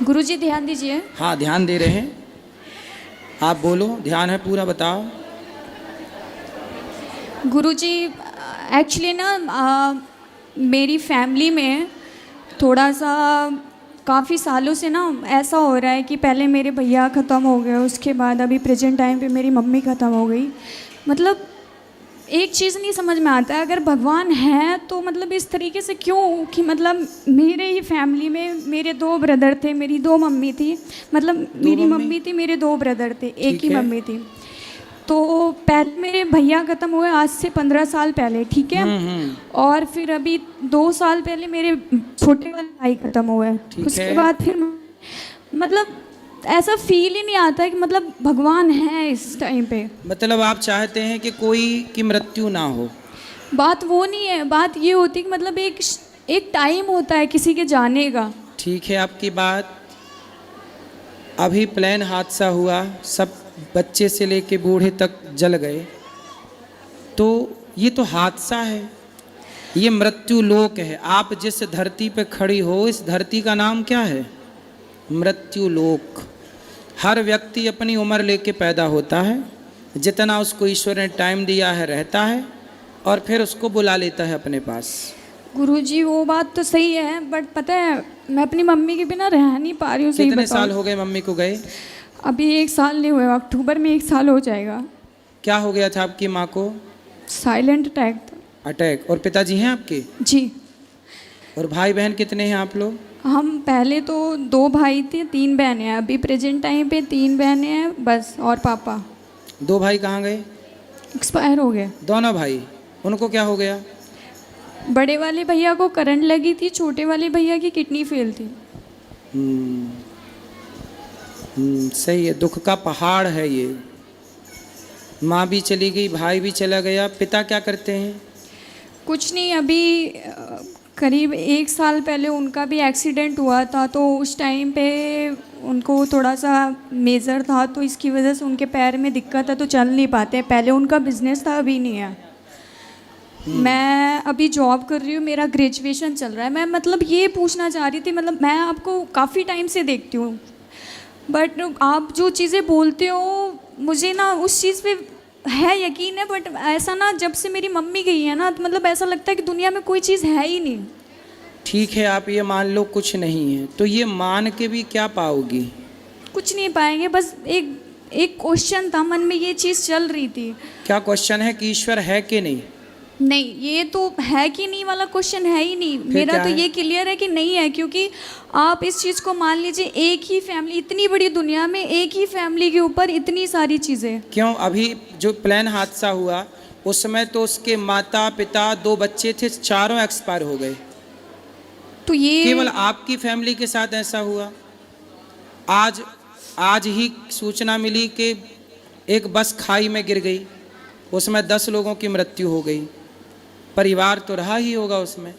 गुरुजी ध्यान दीजिए। हाँ ध्यान दे रहे हैं। आप बोलो, ध्यान है पूरा, बताओ। गुरुजी एक्चुअली ना मेरी फैमिली में थोड़ा सा काफ़ी सालों से ना ऐसा हो रहा है कि पहले मेरे भैया ख़त्म हो गए, उसके बाद अभी प्रेजेंट टाइम पे मेरी मम्मी ख़त्म हो गई। मतलब एक चीज़ नहीं समझ में आता है, अगर भगवान है तो मतलब इस तरीके से क्यों कि मतलब मेरे ही फैमिली में मेरे 2 ब्रदर थे, मेरी 2 मम्मी थी, मतलब मेरी मम्मी थी, मेरे 2 ब्रदर थे, एक ही मम्मी थी। तो पहले मेरे भैया ख़त्म हुए आज से 15 साल पहले, ठीक है। और फिर अभी 2 साल पहले मेरे छोटे वाले भाई ख़त्म हुए, उसके बाद फिर मतलब ऐसा फील ही नहीं आता है कि मतलब भगवान है इस टाइम पे। मतलब आप चाहते हैं कि कोई की मृत्यु ना हो? बात वो नहीं है, बात ये होती है कि मतलब एक टाइम होता है किसी के जाने का। ठीक है आपकी बात। अभी प्लेन हादसा हुआ, सब बच्चे से लेके बूढ़े तक जल गए, तो ये तो हादसा है, ये मृत्यु लोक है। आप जिस धरती पे खड़ी हो, इस धरती का नाम क्या है? मृत्यु लोक। हर व्यक्ति अपनी उम्र लेके पैदा होता है, जितना उसको ईश्वर ने टाइम दिया है रहता है, और फिर उसको बुला लेता है अपने पास। गुरुजी वो बात तो सही है, बट पता है मैं अपनी मम्मी के बिना रह नहीं पा रही हूँ। सही कितने बताओ, साल हो गए मम्मी को गए? अभी 1 साल नहीं हुआ, अक्टूबर में 1 साल हो जाएगा। क्या हो गया था आपकी माँ को? साइलेंट अटैक था। अटैक। और पिताजी हैं आपके? जी। और भाई बहन कितने हैं आप लोग? हम पहले तो 2 भाई थे, 3 बहनें हैं, अभी प्रेजेंट टाइम पे 3 बहनें हैं बस, और पापा। 2 भाई कहाँ गए? एक्सपायर हो गए दोनों भाई। उनको क्या हो गया? बड़े वाले भैया को करंट लगी थी, छोटे वाले भैया की किडनी फेल थी। सही है, दुख का पहाड़ है ये। माँ भी चली गई, भाई भी चला गया। पिता क्या करते हैं? कुछ नहीं, अभी करीब 1 साल पहले उनका भी एक्सीडेंट हुआ था, तो उस टाइम पे उनको थोड़ा सा मेजर था, तो इसकी वजह से उनके पैर में दिक्कत है, तो चल नहीं पाते। पहले उनका बिजनेस था, अभी नहीं है। मैं अभी जॉब कर रही हूँ, मेरा ग्रेजुएशन चल रहा है। मैं मतलब ये पूछना चाह रही थी, मतलब मैं आपको काफ़ी टाइम से देखती हूँ, बट आप जो चीज़ें बोलते हो मुझे ना उस चीज़ पे है यकीन है, बट ऐसा ना जब से मेरी मम्मी गई है ना, तो मतलब ऐसा लगता है कि दुनिया में कोई चीज़ है ही नहीं। ठीक है, आप ये मान लो कुछ नहीं है, तो ये मान के भी क्या पाओगी? कुछ नहीं पाएंगे, बस एक क्वेश्चन था मन में, ये चीज़ चल रही थी। क्या क्वेश्चन है कि ईश्वर है कि नहीं? नहीं, ये तो है कि नहीं वाला क्वेश्चन है ही नहीं। मेरा तो ये क्लियर है कि नहीं है, क्योंकि आप इस चीज़ को मान लीजिए, एक ही फैमिली, इतनी बड़ी दुनिया में एक ही फैमिली के ऊपर इतनी सारी चीज़ें। क्यों? अभी जो प्लेन हादसा हुआ उस समय तो उसके माता पिता 2 बच्चे थे, 4 एक्सपायर हो गए। तो ये केवल आपकी फैमिली के साथ ऐसा हुआ? आज ही सूचना मिली कि एक बस खाई में गिर गई, उसमें 10 लोगों की मृत्यु हो गई। परिवार तो रहा ही होगा उसमें।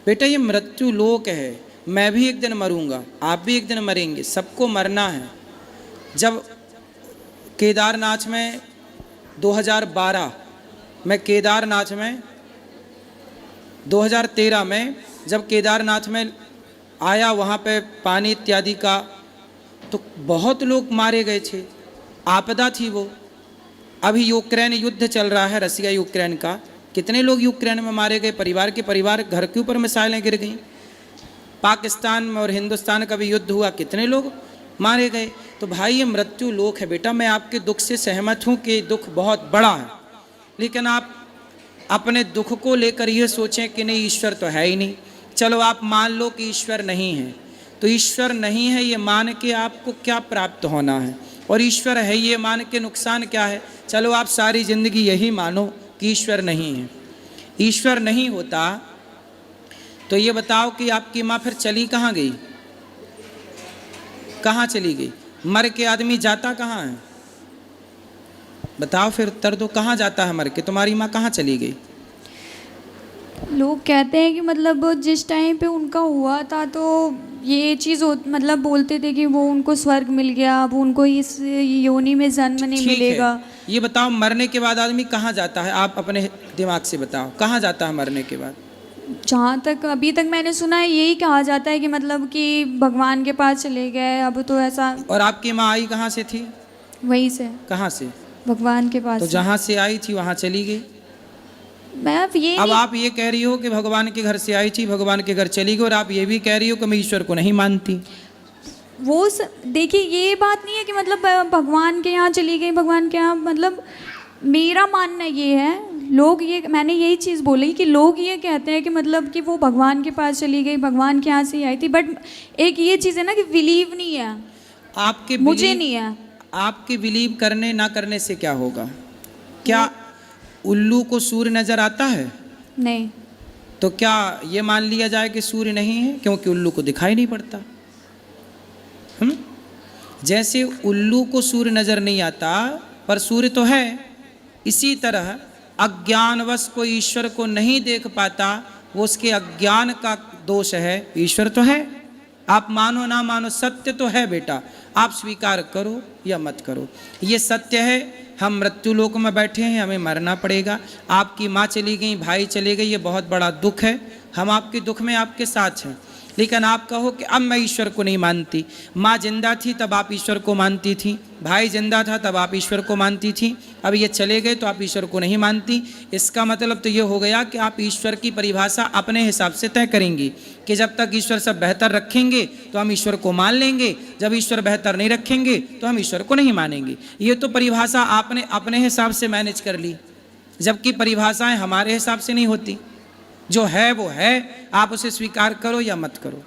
बेटा ये मृत्यु लोक है, मैं भी एक दिन मरूंगा, आप भी एक दिन मरेंगे, सबको मरना है। जब केदारनाथ में 2012 में 2013 में जब केदारनाथ में आया, वहाँ पे पानी इत्यादि का, तो बहुत लोग मारे गए थे, आपदा थी वो। अभी यूक्रेन युद्ध चल रहा है, रसिया यूक्रेन का, कितने लोग यूक्रेन में मारे गए, परिवार के परिवार, घर के ऊपर मिसाइलें गिर गई। पाकिस्तान में और हिंदुस्तान का भी युद्ध हुआ, कितने लोग मारे गए। तो भाई ये मृत्यु लोक है। बेटा मैं आपके दुख से सहमत हूँ कि दुख बहुत बड़ा है, लेकिन आप अपने दुख को लेकर ये सोचें कि नहीं ईश्वर तो है ही नहीं। चलो आप मान लो कि ईश्वर नहीं है, तो ईश्वर नहीं है ये मान के आपको क्या प्राप्त होना है, और ईश्वर है ये मान के नुकसान क्या है? चलो आप सारी जिंदगी यही मानो कि ईश्वर नहीं है। ईश्वर नहीं होता तो ये बताओ कि आपकी माँ फिर चली कहाँ गई? कहाँ चली गई? मर के आदमी जाता कहाँ है? बताओ फिर, उत्तर दो, कहाँ जाता है मर के? तुम्हारी माँ कहाँ चली गई? लोग कहते हैं कि मतलब जिस टाइम पे उनका हुआ था, तो ये चीज़ मतलब बोलते थे कि वो उनको स्वर्ग मिल गया, अब उनको इस योनि में जन्म नहीं मिलेगा। ये बताओ मरने के बाद आदमी कहाँ जाता है? आप अपने दिमाग से बताओ, कहाँ जाता है मरने के बाद? जहाँ तक अभी तक मैंने सुना है यही कहा जाता है कि मतलब कि भगवान के पास चले गए, अब तो ऐसा और आपकी माँ आई कहाँ से थी? वहीं से कहाँ से? भगवान के पास तो से। जहाँ से आई थी वहाँ चली गई। मैं अब ये अब नहीं- आप ये कह रही हो कि भगवान के घर से आई थी, भगवान के घर चली गई, और आप ये भी कह रही हो कि मैं ईश्वर को नहीं मानती। देखिए ये बात नहीं है कि मतलब भगवान के यहाँ चली गई, भगवान के यहाँ, मतलब मेरा मानना ये है, लोग ये, मैंने यही चीज़ बोली कि लोग ये कहते हैं कि मतलब कि वो भगवान के पास चली गई, भगवान के यहाँ से ही आई थी, बट एक ये चीज़ है ना कि बिलीव नहीं है, आपके मुझे believe- नहीं है। आपके बिलीव करने ना करने से क्या होगा? क्या उल्लू को सूर्य नजर आता है? नहीं, तो क्या ये मान लिया जाए कि सूर्य नहीं है क्योंकि उल्लू को दिखाई नहीं पड़ता? जैसे उल्लू को सूर्य नजर नहीं आता पर सूर्य तो है, इसी तरह अज्ञानवश कोई ईश्वर को नहीं देख पाता, वो उसके अज्ञान का दोष है। ईश्वर तो है, आप मानो ना मानो, सत्य तो है बेटा, आप स्वीकार करो या मत करो, ये सत्य है। हम मृत्यु लोक में बैठे हैं, हमें मरना पड़ेगा। आपकी माँ चली गई, भाई चले गए, ये बहुत बड़ा दुख है। हम आपके दुख में आपके साथ हैं, लेकिन आप कहो कि अब मैं ईश्वर को नहीं मानती। माँ जिंदा थी तब आप ईश्वर को मानती थी, भाई जिंदा था तब आप ईश्वर को मानती थी, अब ये चले गए तो आप ईश्वर को नहीं मानती। इसका मतलब तो ये हो गया कि आप ईश्वर की परिभाषा अपने हिसाब से तय करेंगी कि जब तक ईश्वर सब बेहतर रखेंगे तो हम ईश्वर को मान लेंगे, जब ईश्वर बेहतर नहीं रखेंगे तो हम ईश्वर को नहीं मानेंगे। ये तो परिभाषा आपने अपने हिसाब से मैनेज कर ली, जबकि परिभाषाएं हमारे हिसाब से नहीं होती। जो है वो है, आप उसे स्वीकार करो या मत करो।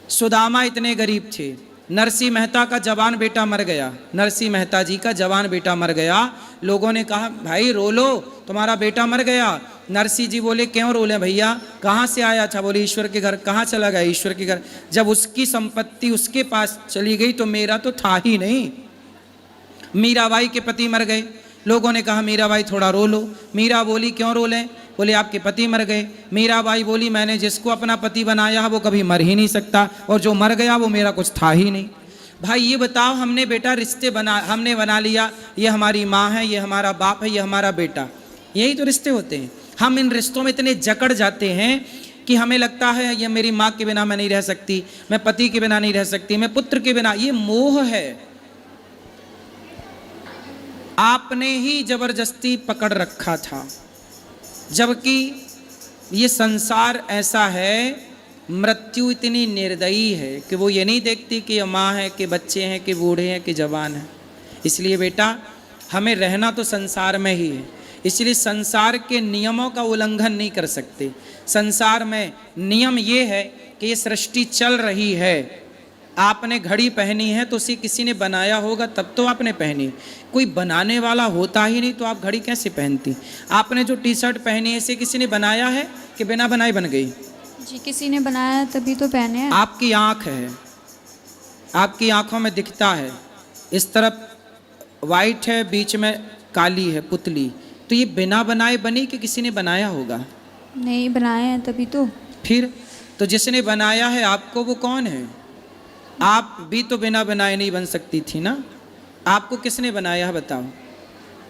सुदामा इतने गरीब थे, नरसिंह मेहता का जवान बेटा मर गया, नरसिंह मेहता जी का जवान बेटा मर गया। लोगों ने कहा भाई रो लो, तुम्हारा बेटा मर गया। नरसिंह जी बोले क्यों रो लें भैया, कहाँ से आया था? बोले ईश्वर के घर। कहाँ चला गया? ईश्वर के घर। जब उसकी संपत्ति उसके पास चली गई तो मेरा तो था ही नहीं। मीराबाई के पति मर गए, लोगों ने कहा मीराबाई थोड़ा रो लो। मीरा बोली क्यों रो लें? बोले आपके पति मर गए। मीराबाई बोली मैंने जिसको अपना पति बनाया है वो कभी मर ही नहीं सकता, और जो मर गया वो मेरा कुछ था ही नहीं। भाई ये बताओ, हमने बेटा रिश्ते हमने बना लिया, ये हमारी माँ है, ये हमारा बाप है, ये हमारा बेटा, यही तो रिश्ते होते हैं। हम इन रिश्तों में इतने जकड़ जाते हैं कि हमें लगता है ये मेरी माँ के बिना मैं नहीं रह सकती, मैं पति के बिना नहीं रह सकती, मैं पुत्र के बिना। ये मोह है, आपने ही जबरदस्ती पकड़ रखा था। जबकि ये संसार ऐसा है, मृत्यु इतनी निर्दयी है कि वो ये नहीं देखती कि ये माँ है कि बच्चे हैं कि बूढ़े हैं कि जवान हैं। इसलिए बेटा हमें रहना तो संसार में ही है, इसलिए संसार के नियमों का उल्लंघन नहीं कर सकते। संसार में नियम ये है कि ये सृष्टि चल रही है, आपने घड़ी पहनी है तो उसे किसी ने बनाया होगा तब तो आपने पहनी, कोई बनाने वाला होता ही नहीं तो आप घड़ी कैसे पहनती? आपने जो टी शर्ट पहनी है इसे किसी ने बनाया है कि बिना बनाए बन गई? जी किसी ने बनाया तभी तो पहने हैं। आपकी आँख है, आपकी आँखों में दिखता है, इस तरफ वाइट है, बीच में काली है पुतली, तो ये बिना बनाए बनी कि किसी ने बनाया होगा? नहीं बनाए हैं तभी तो। फिर तो जिसने बनाया है आपको वो कौन है? आप भी तो बिना बनाए नहीं बन सकती थी ना, आपको किसने बनाया है बताओ?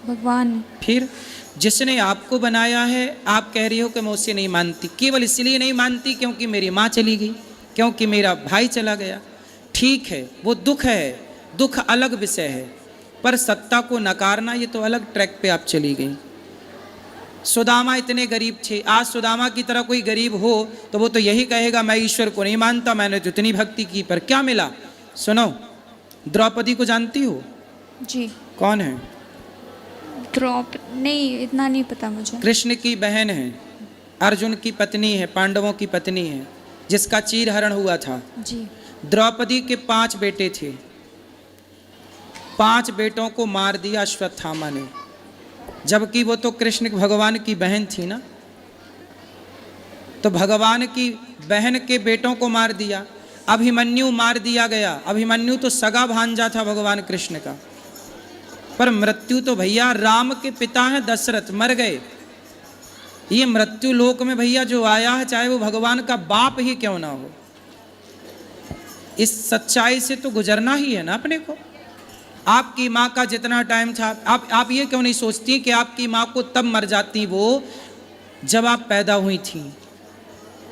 भगवान। फिर जिसने आपको बनाया है, आप कह रही हो कि मैं उससे नहीं मानती, केवल इसलिए नहीं मानती क्योंकि मेरी माँ चली गई, क्योंकि मेरा भाई चला गया। ठीक है, वो दुख है, दुख अलग विषय है, पर सत्ता को नकारना ये तो अलग ट्रैक पे आप चली गई। सुदामा इतने गरीब थे, आज सुदामा की तरह कोई गरीब हो तो वो तो यही कहेगा मैं ईश्वर को नहीं मानता, मैंने तो इतनी भक्ति की, पर क्या मिला? सुनो, द्रौपदी को जानती हो? जी। कौन है? नहीं, इतना नहीं पता मुझे। कृष्ण की बहन है, अर्जुन की पत्नी है, पांडवों की पत्नी है, जिसका चीरहरण हुआ था। जी। द्रौपदी के 5 बेटे थे, 5 बेटों को मार दिया अश्वत्थामा ने, जबकि वो तो कृष्ण भगवान की बहन थी ना। तो भगवान की बहन के बेटों को मार दिया। अभिमन्यु मार दिया गया, अभिमन्यु तो सगा भांजा था भगवान कृष्ण का, पर मृत्यु तो भैया राम के पिता हैं दशरथ, मर गए। ये मृत्यु लोक में भैया जो आया है, चाहे वो भगवान का बाप ही क्यों ना हो, इस सच्चाई से तो गुजरना ही है ना अपने को। आपकी माँ का जितना टाइम था, आप ये क्यों नहीं सोचती कि आपकी माँ को तब मर जाती वो जब आप पैदा हुई थी,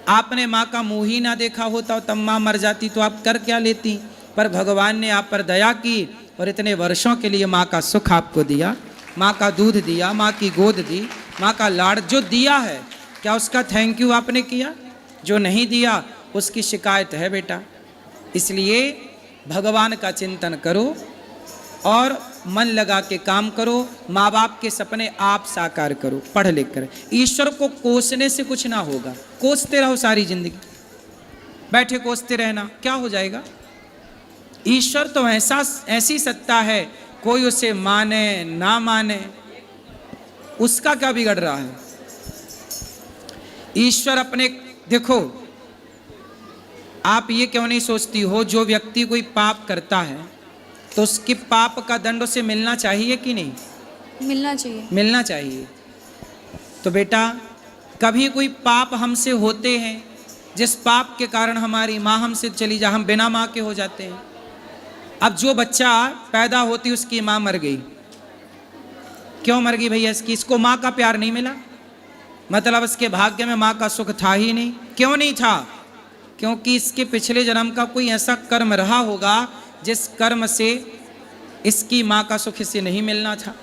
आपने माँ का मुंह ही ना देखा होता तब माँ मर जाती तो आप कर क्या लेती? पर भगवान ने आप पर दया की और इतने वर्षों के लिए माँ का सुख आपको दिया, माँ का दूध दिया, माँ की गोद दी, माँ का लाड़ जो दिया है, क्या उसका थैंक यू आपने किया? जो नहीं दिया उसकी शिकायत है बेटा। इसलिए भगवान का चिंतन करो और मन लगा के काम करो। माँ बाप के सपने आप साकार करो पढ़ लिख कर। ईश्वर को कोसने से कुछ ना होगा। कोसते रहो सारी जिंदगी, बैठे कोसते रहना, क्या हो जाएगा? ईश्वर तो ऐसी सत्ता है, कोई उसे माने ना माने उसका क्या बिगड़ रहा है? ईश्वर अपने, देखो आप ये क्यों नहीं सोचती हो, जो व्यक्ति कोई पाप करता है तो उसके पाप का दंड उसे मिलना चाहिए कि नहीं? मिलना चाहिए। मिलना चाहिए। तो बेटा कभी कोई पाप हमसे होते हैं जिस पाप के कारण हमारी माँ हमसे चली जा, हम बिना माँ के हो जाते हैं। अब जो बच्चा पैदा होती उसकी माँ मर गई, क्यों मर गई भैया? इसको माँ का प्यार नहीं मिला, मतलब इसके भाग्य में माँ का सुख था ही नहीं। क्यों नहीं था? क्योंकि इसके पिछले जन्म का कोई ऐसा कर्म रहा होगा जिस कर्म से इसकी माँ का सुख इसे नहीं मिलना था।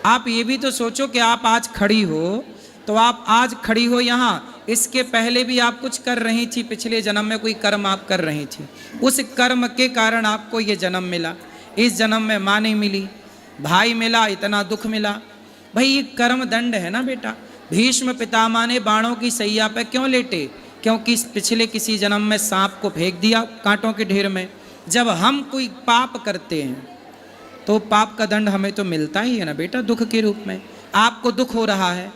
आप ये भी तो सोचो कि आप आज खड़ी हो, तो आप आज खड़ी हो यहाँ, इसके पहले भी आप कुछ कर रही थी, पिछले जन्म में कोई कर्म आप कर रही थी, उस कर्म के कारण आपको ये जन्म मिला। इस जन्म में माँ नहीं मिली, भाई मिला, इतना दुख मिला। भाई ये कर्म दंड है ना बेटा। भीष्म पितामह ने बाणों की सैया पे क्यों लेटे? क्योंकि इस पिछले किसी जन्म में सांप को फेंक दिया कांटों के ढेर में। जब हम कोई पाप करते हैं तो पाप का दंड हमें तो मिलता ही है ना बेटा, दुख के रूप में। आपको दुख हो रहा है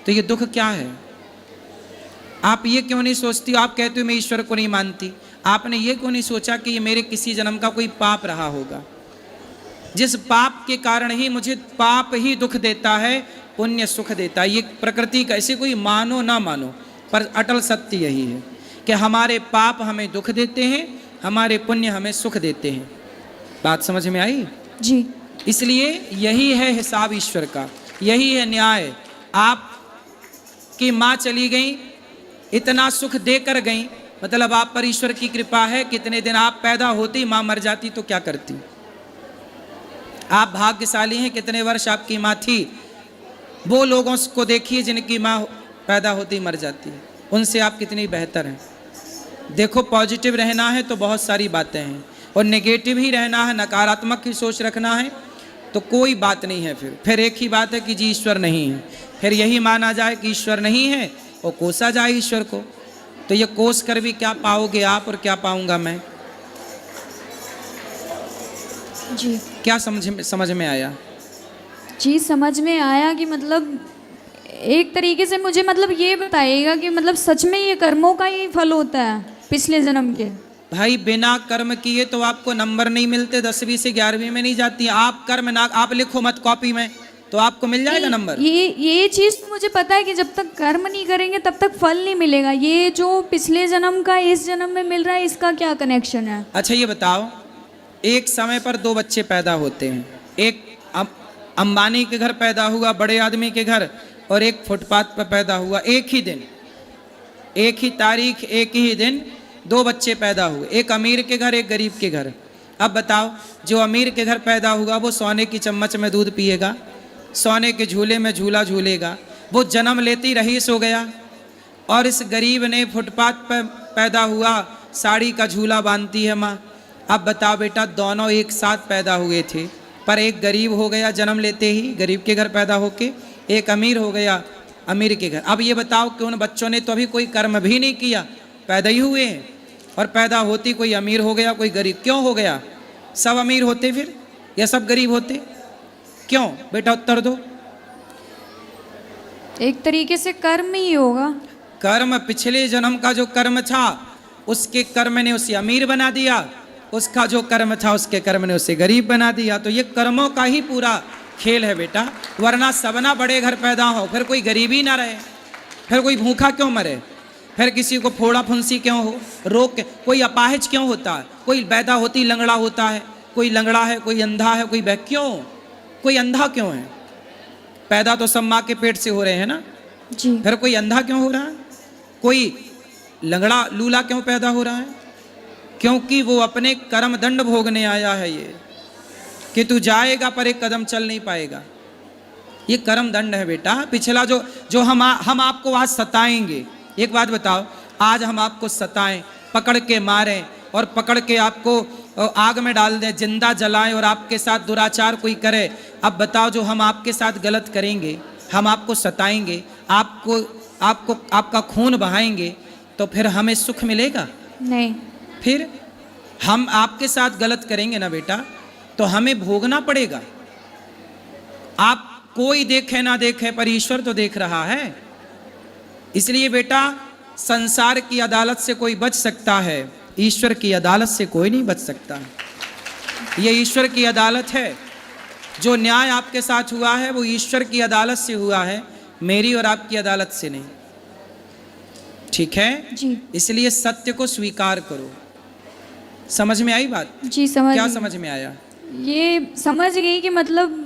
तो ये दुख क्या है? आप ये क्यों नहीं सोचती? आप कहते हो मैं ईश्वर को नहीं मानती, आपने ये क्यों नहीं सोचा कि ये मेरे किसी जन्म का कोई पाप रहा होगा, जिस पाप के कारण ही मुझे पाप ही दुख देता है, पुण्य सुख देता है। ये प्रकृति का, ऐसे कोई मानो ना मानो पर अटल सत्य यही है कि हमारे पाप हमें दुख देते हैं, हमारे पुण्य हमें सुख देते हैं। बात समझ में आई? जी। इसलिए यही है हिसाब ईश्वर का, यही है न्याय। आप की माँ चली गई, इतना सुख देकर गई, मतलब आप पर ईश्वर की कृपा है। कितने दिन आप पैदा होती माँ मर जाती तो क्या करती? आप भाग्यशाली हैं, कितने वर्ष आपकी माँ थी। वो लोगों को देखिए जिनकी माँ पैदा होती मर जाती है, उनसे आप कितनी बेहतर हैं। देखो पॉजिटिव रहना है तो बहुत सारी बातें हैं, और नेगेटिव ही रहना है, नकारात्मक ही सोच रखना है तो कोई बात नहीं है। फिर एक ही बात है कि जी ईश्वर नहीं है। फिर यही माना जाए कि ईश्वर नहीं है और कोसा जाए ईश्वर को, तो ये कोस कर भी क्या पाओगे आप और क्या पाऊंगा मैं? जी। क्या समझ में आया? जी समझ में आया कि मतलब एक तरीके से मुझे मतलब ये बताइएगा कि मतलब सच में ये कर्मों का ही फल होता है पिछले जन्म के? भाई बिना कर्म किए तो आपको नंबर नहीं मिलते, 10वीं से 11वीं में नहीं जाती। आप कर्म ना, आप लिखो मत कॉपी में तो आपको मिल जाएगा नंबर। ये चीज़ तो मुझे पता है कि जब तक कर्म नहीं करेंगे तब तक फल नहीं मिलेगा। ये जो पिछले जन्म का इस जन्म में मिल रहा है, इसका क्या कनेक्शन है? अच्छा ये बताओ, एक समय पर दो बच्चे पैदा होते हैं, एक अंबानी के घर पैदा हुआ, बड़े आदमी के घर, और एक फुटपाथ पर पैदा हुआ। एक ही दिन, एक ही तारीख, एक ही दिन दो बच्चे पैदा हुए, एक अमीर के घर, एक गरीब के घर। अब बताओ, जो अमीर के घर पैदा हुआ वो सोने की चम्मच में दूध पिएगा, सोने के झूले में झूला झूलेगा, वो जन्म लेते ही रईस हो गया। और इस गरीब ने फुटपाथ पर पैदा हुआ, साड़ी का झूला बांधती है माँ। अब बताओ बेटा, दोनों एक साथ पैदा हुए थे, पर एक गरीब हो गया जन्म लेते ही, गरीब के घर पैदा होके, एक अमीर हो गया अमीर के घर। अब ये बताओ कि उन बच्चों ने तो अभी कोई कर्म भी नहीं किया, पैदा ही हुए हैं, और पैदा होती कोई अमीर हो गया कोई गरीब। क्यों हो गया? सब अमीर होते फिर या सब गरीब होते? क्यों बेटा, उत्तर दो। एक तरीके से कर्म ही होगा। कर्म, पिछले जन्म का जो कर्म था उसके कर्म ने उसे अमीर बना दिया, उसका जो कर्म था उसके कर्म ने उसे गरीब बना दिया। तो ये कर्मों का ही पूरा खेल है बेटा, वरना सबना बड़े घर पैदा हो, फिर कोई गरीबी ना रहे, फिर कोई भूखा क्यों मरे, फिर किसी को फोड़ा फुंसी क्यों हो, रोग, कोई अपाहिज क्यों होता है, कोई पैदा होती लंगड़ा होता है, कोई लंगड़ा है, कोई अंधा है, कोई क्यों, कोई अंधा क्यों है? पैदा तो सब माँ के पेट से हो रहे हैं ना, जी। फिर कोई अंधा क्यों हो रहा है, कोई लंगड़ा लूला क्यों पैदा हो रहा है? क्योंकि वो अपने कर्म दंड भोगने आया है, ये कि तू जाएगा पर एक कदम चल नहीं पाएगा। ये कर्म दंड है बेटा। पिछला जो हम आपको आज सताएंगे, एक बात बताओ, आज हम आपको सताएं, पकड़ के मारें और पकड़ के आपको आग में डाल दें, जिंदा जलाएं और आपके साथ दुराचार कोई करे, अब बताओ जो हम आपके साथ गलत करेंगे, हम आपको सताएंगे, आपको आपका खून बहाएंगे, तो फिर हमें सुख मिलेगा? नहीं। फिर हम आपके साथ गलत करेंगे ना बेटा, तो हमें भोगना पड़ेगा। आप कोई देखे ना देखे पर ईश्वर तो देख रहा है। इसलिए बेटा संसार की अदालत से कोई बच सकता है, ईश्वर की अदालत से कोई नहीं बच सकता। ये ईश्वर की अदालत है। जो न्याय आपके साथ हुआ है वो ईश्वर की अदालत से हुआ है, मेरी और आपकी अदालत से नहीं। ठीक है जी। इसलिए सत्य को स्वीकार करो। समझ में आई बात? जी समझ क्या गई। समझ में आया? ये समझ गई कि मतलब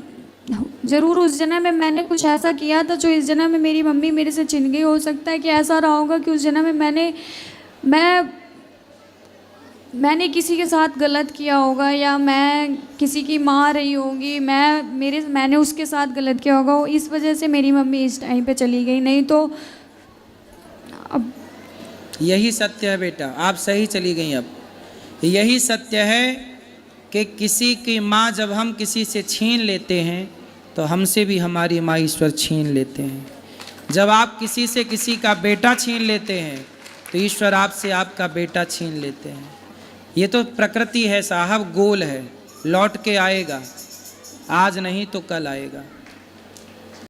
जरूर उस जन्म में मैंने कुछ ऐसा किया था जो इस जन्म में मेरी मम्मी मेरे से छिन गई। हो सकता है कि ऐसा रहा होगा कि उस जन्म में मैंने किसी के साथ गलत किया होगा, या मैं किसी की माँ रही होगी, मैंने उसके साथ गलत किया होगा, इस वजह से मेरी मम्मी इस टाइम पे चली गई। नहीं तो अब यही सत्य है बेटा, आप सही चली गई। अब यही सत्य है कि किसी की माँ जब हम किसी से छीन लेते हैं तो हमसे भी हमारी माँ ईश्वर छीन लेते हैं। जब आप किसी से किसी का बेटा छीन लेते हैं तो ईश्वर आपसे आपका बेटा छीन लेते हैं। ये तो प्रकृति है साहब, गोल है, लौट के आएगा, आज नहीं तो कल आएगा।